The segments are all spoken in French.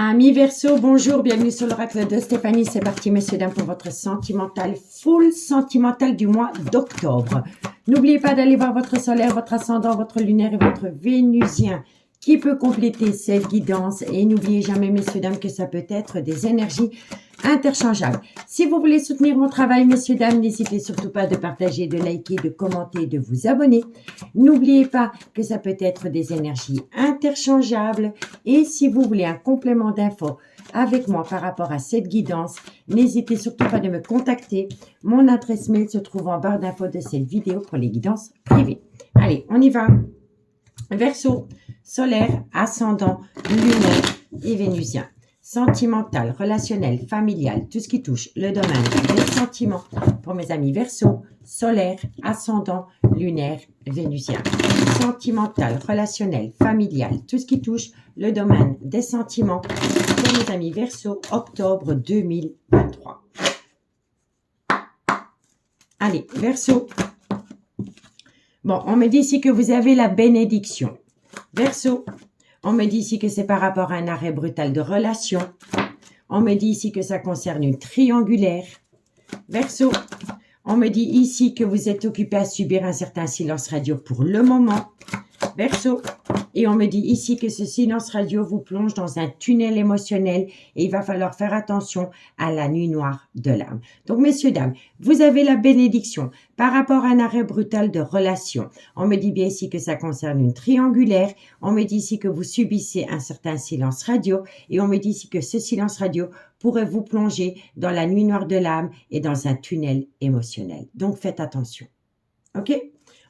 Amis Verseau, bonjour, bienvenue sur l'oracle de Stéphanie. C'est parti, messieurs, dames, pour votre sentimental, full sentimental du mois d'octobre. N'oubliez pas d'aller voir votre solaire, votre ascendant, votre lunaire et votre vénusien qui peut compléter cette guidance. Et n'oubliez jamais, messieurs, dames, que ça peut être des énergies interchangeables. Si vous voulez soutenir mon travail, messieurs, dames, n'hésitez surtout pas de partager, de liker, de commenter, de vous abonner. N'oubliez pas que ça peut être des énergies interchangeables. Et si vous voulez un complément d'infos avec moi par rapport à cette guidance, n'hésitez surtout pas de me contacter. Mon adresse mail se trouve en barre d'infos de cette vidéo pour les guidances privées. Allez, on y va. Verseau, solaire, ascendant, lunaire et vénusien. Sentimental, relationnel, familial, tout ce qui touche le domaine des sentiments pour mes amis Verseau, solaire, ascendant, lunaire, vénusien. Sentimental, relationnel, familial, tout ce qui touche le domaine des sentiments pour mes amis Verseau, octobre 2023. Allez, Verseau. Bon, on me dit ici que vous avez la bénédiction. Verseau. On me dit ici que c'est par rapport à un arrêt brutal de relation. On me dit ici que ça concerne une triangulaire. Verseau, on me dit ici que vous êtes occupé à subir un certain silence radio pour le moment. Verseau, et on me dit ici que ce silence radio vous plonge dans un tunnel émotionnel et il va falloir faire attention à la nuit noire de l'âme. Donc, messieurs, dames, vous avez la bénédiction par rapport à un arrêt brutal de relation. On me dit bien ici que ça concerne une triangulaire. On me dit ici que vous subissez un certain silence radio et on me dit ici que ce silence radio pourrait vous plonger dans la nuit noire de l'âme et dans un tunnel émotionnel. Donc, faites attention. OK?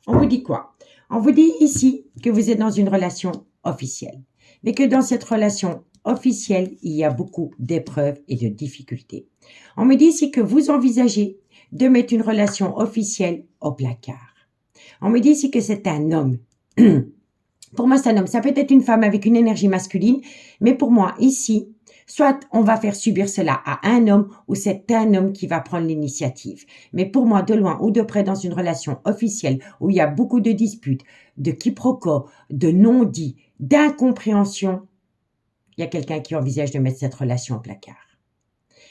On vous dit quoi? On vous dit ici que vous êtes dans une relation officielle, mais que dans cette relation officielle, il y a beaucoup d'épreuves et de difficultés. On me dit ici que vous envisagez de mettre une relation officielle au placard. On me dit ici que c'est un homme. Pour moi, c'est un homme. Ça peut être une femme avec une énergie masculine, mais pour moi, ici, soit on va faire subir cela à un homme ou c'est un homme qui va prendre l'initiative. Mais pour moi, de loin ou de près, dans une relation officielle où il y a beaucoup de disputes, de quiproquos, de non-dits, d'incompréhension, il y a quelqu'un qui envisage de mettre cette relation au placard.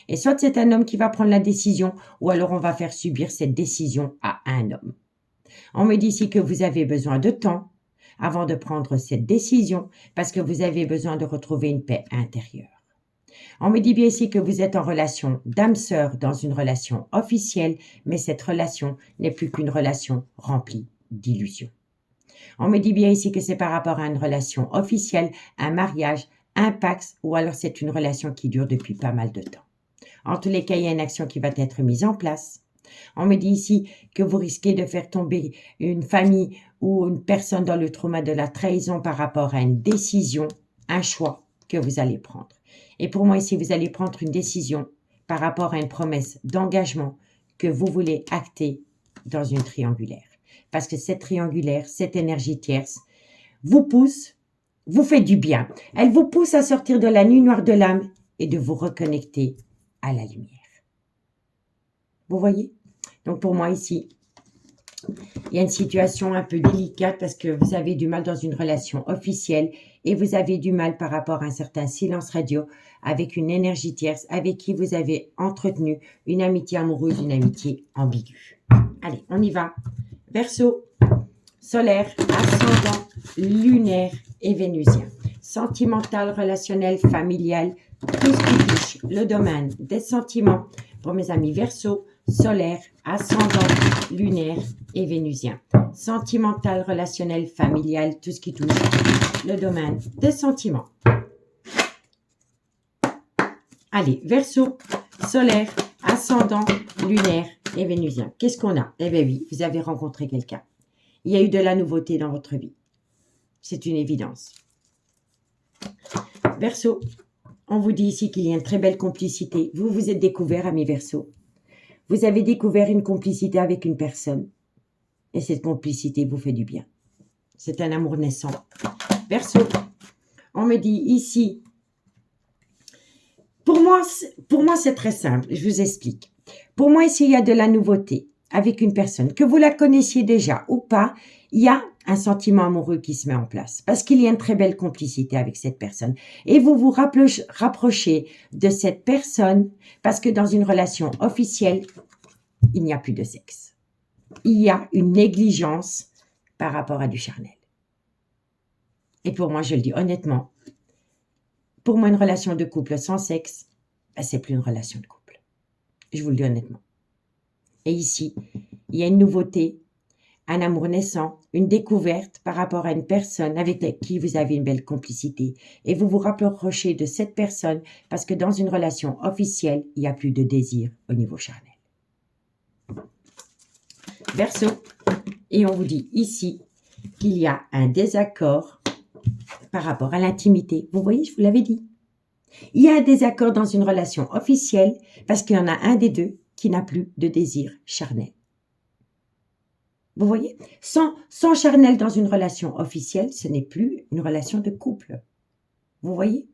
Et soit c'est un homme qui va prendre la décision ou alors on va faire subir cette décision à un homme. On me dit ici que vous avez besoin de temps avant de prendre cette décision parce que vous avez besoin de retrouver une paix intérieure. On me dit bien ici que vous êtes en relation d'âme-sœur dans une relation officielle, mais cette relation n'est plus qu'une relation remplie d'illusions. On me dit bien ici que c'est par rapport à une relation officielle, un mariage, un pax, ou alors c'est une relation qui dure depuis pas mal de temps. En tous les cas, il y a une action qui va être mise en place. On me dit ici que vous risquez de faire tomber une famille ou une personne dans le trauma de la trahison par rapport à une décision, un choix que vous allez prendre. Et pour moi ici, vous allez prendre une décision par rapport à une promesse d'engagement que vous voulez acter dans une triangulaire. Parce que cette triangulaire, cette énergie tierce, vous pousse, vous fait du bien. Elle vous pousse à sortir de la nuit noire de l'âme et de vous reconnecter à la lumière. Vous voyez? Donc pour moi ici, il y a une situation un peu délicate parce que vous avez du mal dans une relation officielle et vous avez du mal par rapport à un certain silence radio avec une énergie tierce avec qui vous avez entretenu une amitié amoureuse, une amitié ambiguë. Allez, on y va. Verseau, solaire, ascendant, lunaire et vénusien. Sentimental, relationnel, familial, tout ce qui touche le domaine des sentiments pour mes amis Verseau, solaire, ascendant, lunaire et vénusien. Sentimental, relationnel, familial, tout ce qui touche le domaine des sentiments. Allez, Verseau, solaire, ascendant, lunaire et vénusien. Qu'est-ce qu'on a? Eh bien oui, vous avez rencontré quelqu'un. Il y a eu de la nouveauté dans votre vie. C'est une évidence. Verseau, on vous dit ici qu'il y a une très belle complicité. Vous vous êtes découvert, amis Verseau. Vous avez découvert une complicité avec une personne. Et cette complicité vous fait du bien. C'est un amour naissant. Verseau, on me dit ici, pour moi c'est très simple, je vous explique. Pour moi ici, il y a de la nouveauté. avec une personne, que vous la connaissiez déjà ou pas, il y a un sentiment amoureux qui se met en place parce qu'il y a une très belle complicité avec cette personne. Et vous vous rapprochez de cette personne parce que dans une relation officielle, il n'y a plus de sexe. Il y a une négligence par rapport à du charnel. Et pour moi, je le dis honnêtement, pour moi, une relation de couple sans sexe, c'est plus une relation de couple. Je vous le dis honnêtement. Et ici, il y a une nouveauté, un amour naissant, une découverte par rapport à une personne avec qui vous avez une belle complicité. Et vous vous rapprochez de cette personne parce que dans une relation officielle, il n'y a plus de désir au niveau charnel. Verseau, et on vous dit ici qu'il y a un désaccord par rapport à l'intimité. Vous voyez, je vous l'avais dit. Il y a un désaccord dans une relation officielle parce qu'il y en a un des deux qui n'a plus de désir charnel. Vous voyez, sans charnel dans une relation officielle, ce n'est plus une relation de couple. Vous voyez?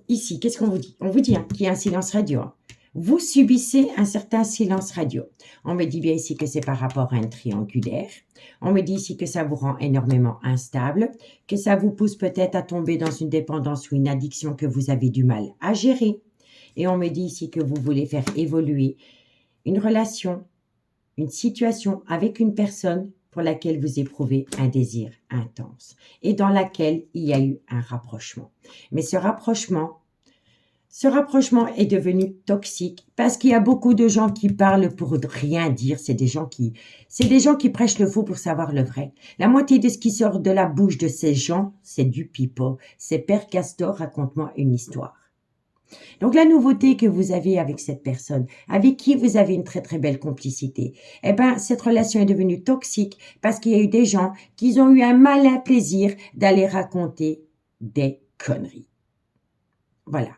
Ici, qu'est-ce qu'on vous dit? On vous dit qu'il y a un silence radio. Vous subissez un certain silence radio. On me dit bien ici que c'est par rapport à un triangulaire. On me dit ici que ça vous rend énormément instable, que ça vous pousse peut-être à tomber dans une dépendance ou une addiction que vous avez du mal à gérer. Et on me dit ici que vous voulez faire évoluer une relation, une situation avec une personne pour laquelle vous éprouvez un désir intense et dans laquelle il y a eu un rapprochement. Mais ce rapprochement est devenu toxique parce qu'il y a beaucoup de gens qui parlent pour rien dire. C'est des gens qui prêchent le faux pour savoir le vrai. La moitié de ce qui sort de la bouche de ces gens, c'est du pipeau. C'est Père Castor, raconte-moi une histoire. Donc, la nouveauté que vous avez avec cette personne, avec qui vous avez une très très belle complicité, cette relation est devenue toxique parce qu'il y a eu des gens qui ont eu un malin plaisir d'aller raconter des conneries. Voilà.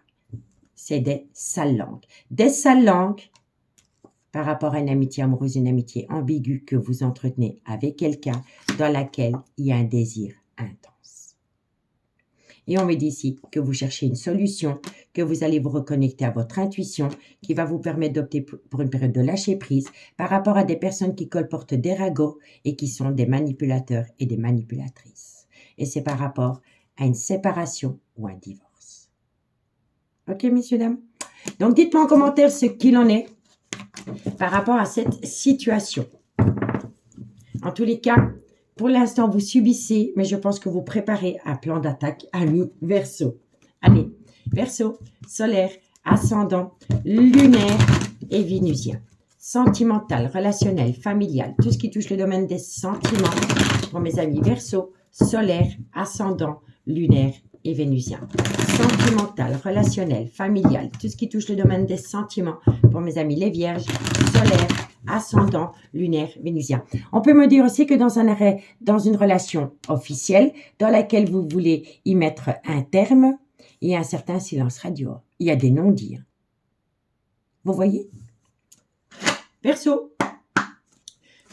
C'est des sales langues. Des sales langues par rapport à une amitié amoureuse, une amitié ambiguë que vous entretenez avec quelqu'un dans laquelle il y a un désir intense. Et on me dit ici que vous cherchez une solution, que vous allez vous reconnecter à votre intuition, qui va vous permettre d'opter pour une période de lâcher prise par rapport à des personnes qui colportent des ragots et qui sont des manipulateurs et des manipulatrices. Et c'est par rapport à une séparation ou un divorce. Ok, messieurs, dames? Donc, dites-moi en commentaire ce qu'il en est par rapport à cette situation. En tous les cas, pour l'instant, vous subissez, mais je pense que vous préparez un plan d'attaque, amis Verseau. Allez, Verseau, solaire, ascendant, lunaire et vénusien. Sentimental, relationnel, familial, tout ce qui touche le domaine des sentiments. Pour mes amis Verseau, solaire, ascendant, lunaire et vénusien. Sentimental, relationnel, familial, tout ce qui touche le domaine des sentiments. Pour mes amis les vierges, solaire, ascendant, lunaire, vénusien. On peut me dire aussi que dans une relation officielle, dans laquelle vous voulez y mettre un terme, il y a un certain silence radio. Il y a des non-dits. Vous voyez? Verseau,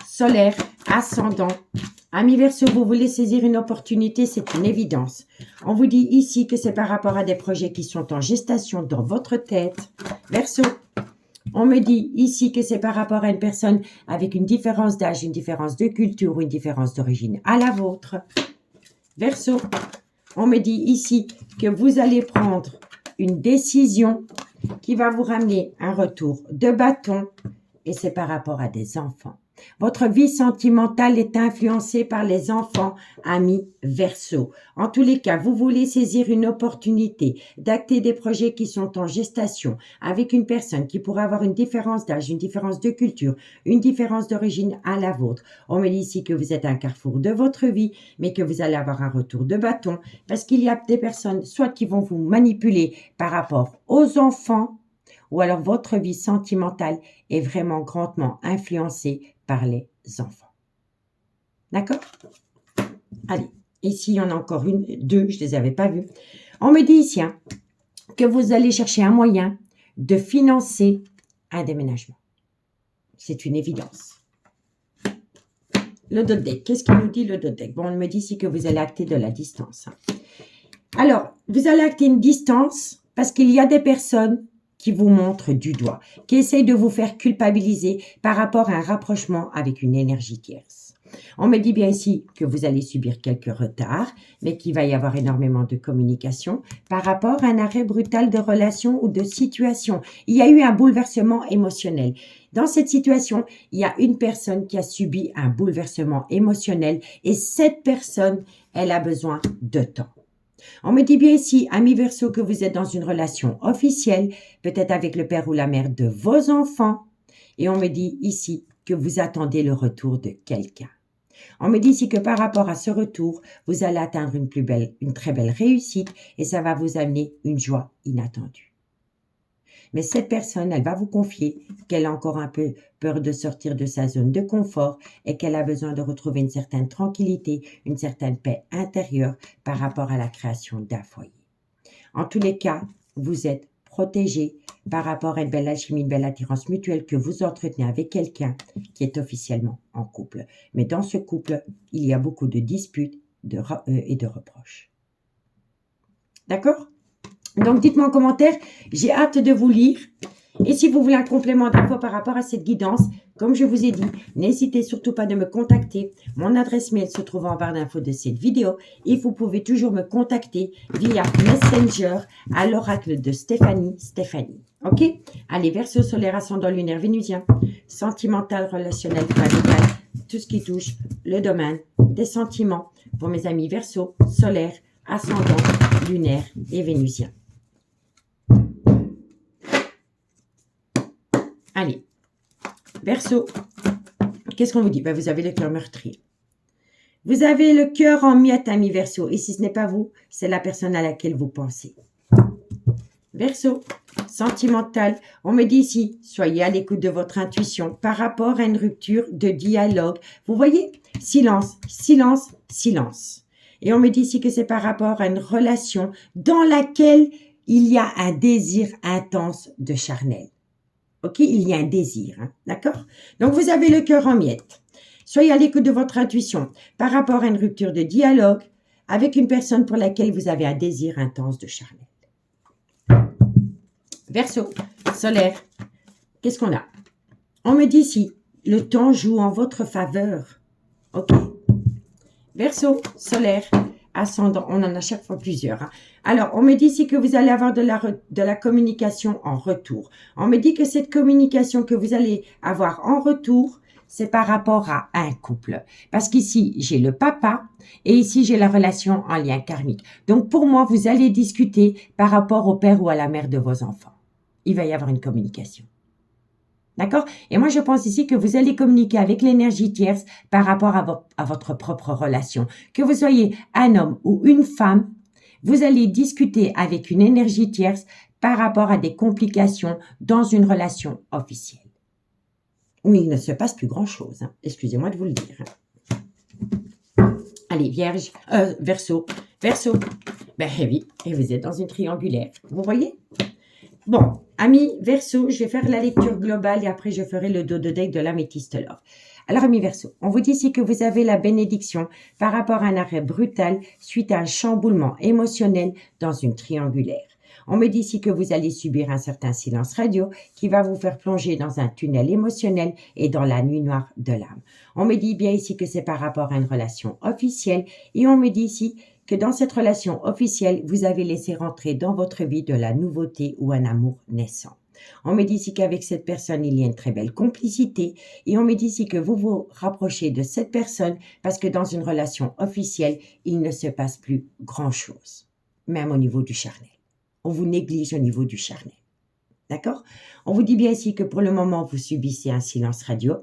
solaire, ascendant, amis Verseau, vous voulez saisir une opportunité, c'est une évidence. On vous dit ici que c'est par rapport à des projets qui sont en gestation dans votre tête. Verseau, on me dit ici que c'est par rapport à une personne avec une différence d'âge, une différence de culture ou une différence d'origine à la vôtre. Verseau, on me dit ici que vous allez prendre une décision qui va vous ramener un retour de bâton et c'est par rapport à des enfants. Votre vie sentimentale est influencée par les enfants, amis Verseau. En tous les cas, vous voulez saisir une opportunité d'acter des projets qui sont en gestation avec une personne qui pourrait avoir une différence d'âge, une différence de culture, une différence d'origine à la vôtre. On me dit ici que vous êtes à un carrefour de votre vie, mais que vous allez avoir un retour de bâton parce qu'il y a des personnes soit qui vont vous manipuler par rapport aux enfants, ou alors votre vie sentimentale est vraiment grandement influencée par les enfants. D'accord? Allez, ici, il y en a encore deux, je ne les avais pas vues. On me dit ici que vous allez chercher un moyen de financer un déménagement. C'est une évidence. Le dodec, qu'est-ce qu'il nous dit le dodec? Bon, on me dit ici que vous allez acter de la distance. Alors, vous allez acter une distance parce qu'il y a des personnes qui vous montre du doigt, qui essaye de vous faire culpabiliser par rapport à un rapprochement avec une énergie tierce. On me dit bien ici que vous allez subir quelques retards, mais qu'il va y avoir énormément de communication par rapport à un arrêt brutal de relation ou de situation. Il y a eu un bouleversement émotionnel. Dans cette situation, il y a une personne qui a subi un bouleversement émotionnel et cette personne, elle a besoin de temps. On me dit bien ici, ami Verseau, que vous êtes dans une relation officielle, peut-être avec le père ou la mère de vos enfants. Et on me dit ici que vous attendez le retour de quelqu'un. On me dit ici que par rapport à ce retour, vous allez atteindre une très belle réussite et ça va vous amener une joie inattendue. Mais cette personne, elle va vous confier qu'elle a encore un peu peur de sortir de sa zone de confort et qu'elle a besoin de retrouver une certaine tranquillité, une certaine paix intérieure par rapport à la création d'un foyer. En tous les cas, vous êtes protégé par rapport à une belle alchimie, une belle attirance mutuelle que vous entretenez avec quelqu'un qui est officiellement en couple. Mais dans ce couple, il y a beaucoup de disputes et de reproches. D'accord ? Donc, dites-moi en commentaire, j'ai hâte de vous lire. Et si vous voulez un complément d'infos par rapport à cette guidance, comme je vous ai dit, n'hésitez surtout pas de me contacter. Mon adresse mail se trouve en barre d'infos de cette vidéo et vous pouvez toujours me contacter via Messenger à l'oracle de Stéphanie. Ok? Allez, Verseau, solaire, ascendant lunaire vénusien, sentimental, relationnel, radical, tout ce qui touche le domaine des sentiments pour mes amis Verseau, solaire, ascendant, lunaire et vénusien. Allez, Verseau, qu'est-ce qu'on vous dit? Ben, vous avez le cœur meurtri. Vous avez le cœur en miettes, ami Verseau. Et si ce n'est pas vous, c'est la personne à laquelle vous pensez. Verseau, sentimental. On me dit ici, soyez à l'écoute de votre intuition par rapport à une rupture de dialogue. Vous voyez? Silence, silence, silence. Et on me dit ici que c'est par rapport à une relation dans laquelle il y a un désir intense de charnel. Ok, il y a un désir, hein, d'accord? Donc, vous avez le cœur en miettes. Soyez à l'écoute de votre intuition par rapport à une rupture de dialogue avec une personne pour laquelle vous avez un désir intense de charnel. Verseau, solaire, qu'est-ce qu'on a? On me dit ici, le temps joue en votre faveur. Ok. Verseau, solaire, ascendant, on en a chaque fois plusieurs. Hein. Alors, on me dit ici que vous allez avoir de la communication en retour. On me dit que cette communication que vous allez avoir en retour, c'est par rapport à un couple. Parce qu'ici, j'ai le papa et ici, j'ai la relation en lien karmique. Donc, pour moi, vous allez discuter par rapport au père ou à la mère de vos enfants. Il va y avoir une communication. D'accord? Et moi, je pense ici que vous allez communiquer avec l'énergie tierce par rapport à votre propre relation. Que vous soyez un homme ou une femme, vous allez discuter avec une énergie tierce par rapport à des complications dans une relation officielle. Où il ne se passe plus grand-chose. Hein. Excusez-moi de vous le dire. Hein. Allez, Verseau. Verseau. Ben oui, et vous êtes dans une triangulaire. Vous voyez? Bon, amis Verseau, je vais faire la lecture globale et après je ferai le dos de deck de l'améthyste love. Alors, amis Verseau, on vous dit ici que vous avez la bénédiction par rapport à un arrêt brutal suite à un chamboulement émotionnel dans une triangulaire. On me dit ici que vous allez subir un certain silence radio qui va vous faire plonger dans un tunnel émotionnel et dans la nuit noire de l'âme. On me dit bien ici que c'est par rapport à une relation officielle et on me dit ici que dans cette relation officielle, vous avez laissé rentrer dans votre vie de la nouveauté ou un amour naissant. On me dit ici qu'avec cette personne, il y a une très belle complicité et on me dit ici que vous vous rapprochez de cette personne parce que dans une relation officielle, il ne se passe plus grand-chose, même au niveau du charnel. On vous néglige au niveau du charnel. D'accord? On vous dit bien ici que pour le moment, vous subissez un silence radio.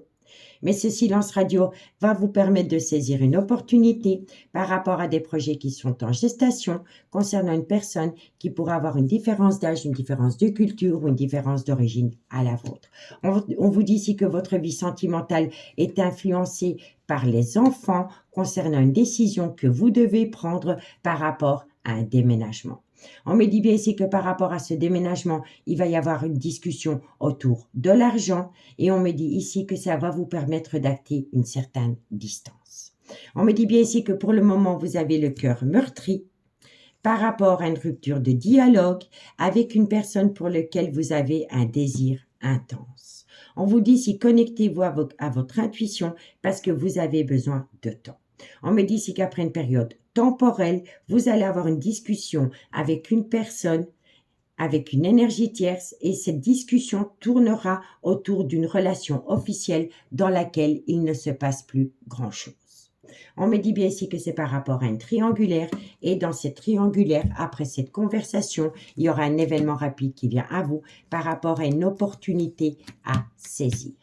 Mais ce silence radio va vous permettre de saisir une opportunité par rapport à des projets qui sont en gestation concernant une personne qui pourra avoir une différence d'âge, une différence de culture ou une différence d'origine à la vôtre. On vous dit ici que votre vie sentimentale est influencée par les enfants concernant une décision que vous devez prendre par rapport à un déménagement. On me dit bien ici que par rapport à ce déménagement, il va y avoir une discussion autour de l'argent et on me dit ici que ça va vous permettre d'acter une certaine distance. On me dit bien ici que pour le moment, vous avez le cœur meurtri par rapport à une rupture de dialogue avec une personne pour laquelle vous avez un désir intense. On vous dit ici, connectez-vous à votre intuition parce que vous avez besoin de temps. On me dit ici qu'après une période temporelle, vous allez avoir une discussion avec une personne avec une énergie tierce et cette discussion tournera autour d'une relation officielle dans laquelle il ne se passe plus grand-chose. On me dit bien ici que c'est par rapport à une triangulaire et dans cette triangulaire, après cette conversation, il y aura un événement rapide qui vient à vous par rapport à une opportunité à saisir.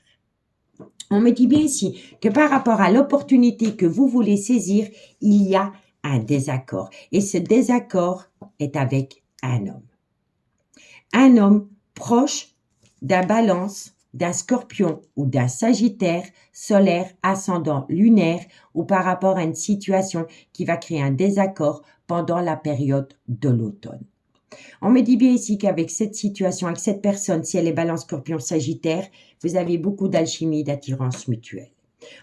On me dit bien ici que par rapport à l'opportunité que vous voulez saisir, il y a un désaccord et ce désaccord est avec un homme. Un homme proche d'un balance, d'un scorpion ou d'un sagittaire solaire, ascendant, lunaire ou par rapport à une situation qui va créer un désaccord pendant la période de l'automne. On me dit bien ici qu'avec cette situation, avec cette personne, si elle est balance, scorpion, sagittaire, vous avez beaucoup d'alchimie, d'attirance mutuelle.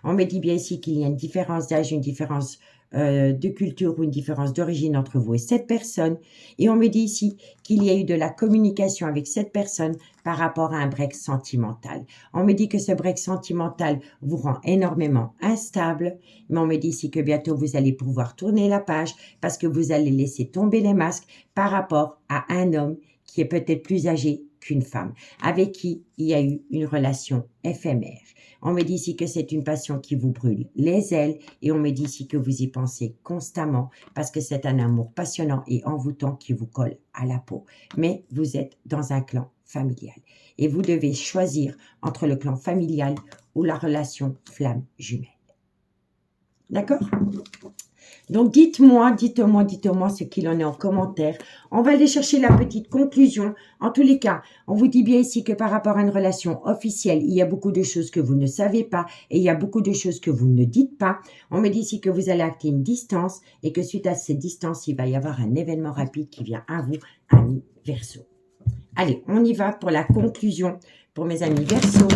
On me dit bien ici qu'il y a une différence d'âge, une différence de culture ou une différence d'origine entre vous et cette personne. Et on me dit ici qu'il y a eu de la communication avec cette personne par rapport à un break sentimental. On me dit que ce break sentimental vous rend énormément instable, mais on me dit ici que bientôt vous allez pouvoir tourner la page parce que vous allez laisser tomber les masques par rapport à un homme qui est peut-être plus âgé qu'une femme, avec qui il y a eu une relation éphémère. On me dit ici que c'est une passion qui vous brûle les ailes et on me dit ici que vous y pensez constamment parce que c'est un amour passionnant et envoûtant qui vous colle à la peau. Mais vous êtes dans un clan familial et vous devez choisir entre le clan familial ou la relation flamme jumelle. D'accord ? Donc, dites-moi ce qu'il en est en commentaire. On va aller chercher la petite conclusion. En tous les cas, on vous dit bien ici que par rapport à une relation officielle, il y a beaucoup de choses que vous ne savez pas et il y a beaucoup de choses que vous ne dites pas. On me dit ici que vous allez acter une distance et que suite à cette distance, il va y avoir un événement rapide qui vient à vous, amis Verseau. Allez, on y va pour la conclusion pour mes amis Verseau,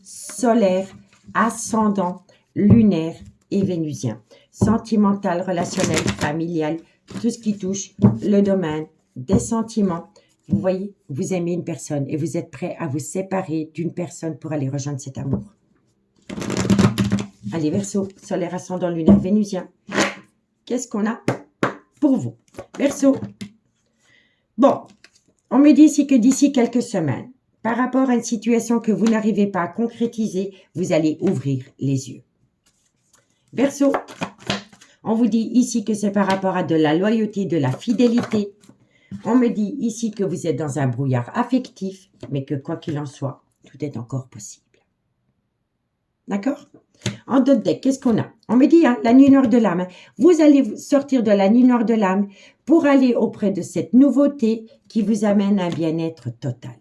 solaire, ascendant, lunaire et vénusien. Sentimental, relationnel, familial, tout ce qui touche le domaine des sentiments. Vous voyez, vous aimez une personne et vous êtes prêt à vous séparer d'une personne pour aller rejoindre cet amour. Allez, Verseau, solaire, ascendant, lunaire, vénusien. Qu'est-ce qu'on a pour vous? Verseau. Bon, on me dit ici que d'ici quelques semaines, par rapport à une situation que vous n'arrivez pas à concrétiser, vous allez ouvrir les yeux. Verseau, on vous dit ici que c'est par rapport à de la loyauté, de la fidélité. On me dit ici que vous êtes dans un brouillard affectif, mais que quoi qu'il en soit, tout est encore possible. D'accord? En d'autres decks, qu'est-ce qu'on a? On me dit, la nuit noire de l'âme. Vous allez sortir de la nuit noire de l'âme pour aller auprès de cette nouveauté qui vous amène à un bien-être total.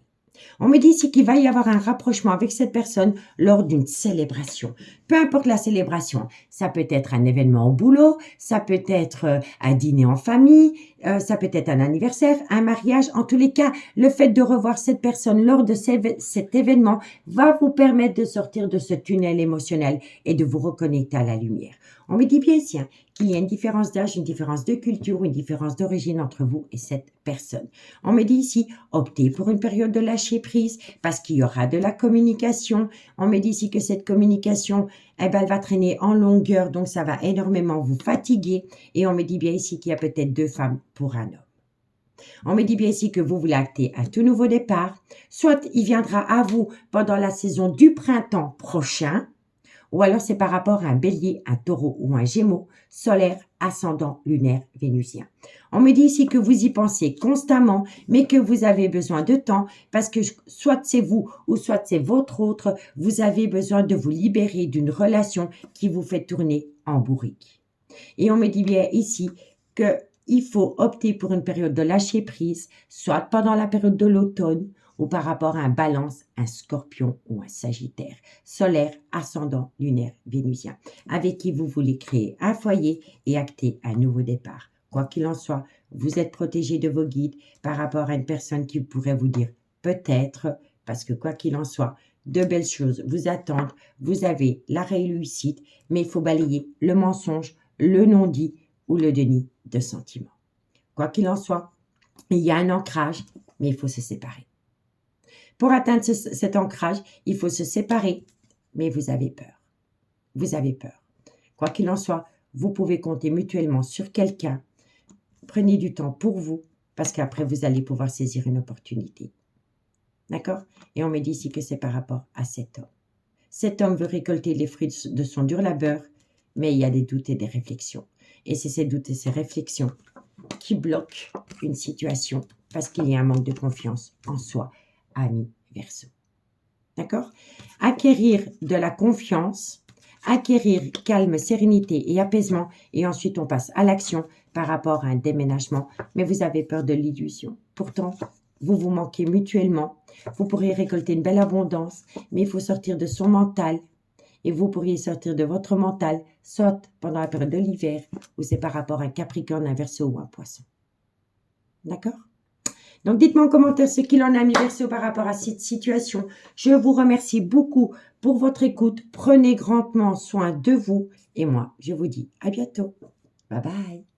On me dit ici qu'il va y avoir un rapprochement avec cette personne lors d'une célébration. Peu importe la célébration, ça peut être un événement au boulot, ça peut être un dîner en famille, ça peut être un anniversaire, un mariage. En tous les cas, le fait de revoir cette personne lors de cet événement va vous permettre de sortir de ce tunnel émotionnel et de vous reconnecter à la lumière. On me dit bien ici qu'il y a une différence d'âge, une différence de culture, une différence d'origine entre vous et cette personne. On me dit ici, optez pour une période de lâcher prise parce qu'il y aura de la communication. On me dit ici que cette communication, elle va traîner en longueur, donc ça va énormément vous fatiguer. Et on me dit bien ici qu'il y a peut-être 2 femmes pour un homme. On me dit bien ici que vous voulez acter un tout nouveau départ. Soit il viendra à vous pendant la saison du printemps prochain, ou alors c'est par rapport à un bélier, un taureau ou un gémeau, solaire, ascendant, lunaire, vénusien. On me dit ici que vous y pensez constamment, mais que vous avez besoin de temps parce que soit c'est vous ou soit c'est votre autre, vous avez besoin de vous libérer d'une relation qui vous fait tourner en bourrique. Et on me dit bien ici qu'il faut opter pour une période de lâcher prise, soit pendant la période de l'automne, ou par rapport à un balance, un scorpion ou un sagittaire, solaire, ascendant, lunaire, vénusien, avec qui vous voulez créer un foyer et acter un nouveau départ. Quoi qu'il en soit, vous êtes protégé de vos guides par rapport à une personne qui pourrait vous dire peut-être, parce que quoi qu'il en soit, de belles choses vous attendent, vous avez la réussite, mais il faut balayer le mensonge, le non-dit ou le déni de sentiment. Quoi qu'il en soit, il y a un ancrage, mais il faut se séparer. Pour atteindre cet ancrage, il faut se séparer, mais vous avez peur. Vous avez peur. Quoi qu'il en soit, vous pouvez compter mutuellement sur quelqu'un. Prenez du temps pour vous, parce qu'après, vous allez pouvoir saisir une opportunité. D'accord? Et on me dit ici que c'est par rapport à cet homme. Cet homme veut récolter les fruits de son dur labeur, mais il y a des doutes et des réflexions. Et c'est ces doutes et ces réflexions qui bloquent une situation parce qu'il y a un manque de confiance en soi, ami Verseau. D'accord? Acquérir de la confiance, acquérir calme, sérénité et apaisement, et ensuite on passe à l'action par rapport à un déménagement, mais vous avez peur de l'illusion. Pourtant, vous vous manquez mutuellement, vous pourriez récolter une belle abondance, mais il faut sortir de son mental, et vous pourriez sortir de votre mental, soit pendant la période de l'hiver, ou c'est par rapport à un Capricorne, un Verseau ou un Poisson. D'accord? Donc, dites-moi en commentaire ce qu'il en a mis Verseau par rapport à cette situation. Je vous remercie beaucoup pour votre écoute. Prenez grandement soin de vous. Et moi, je vous dis à bientôt. Bye bye.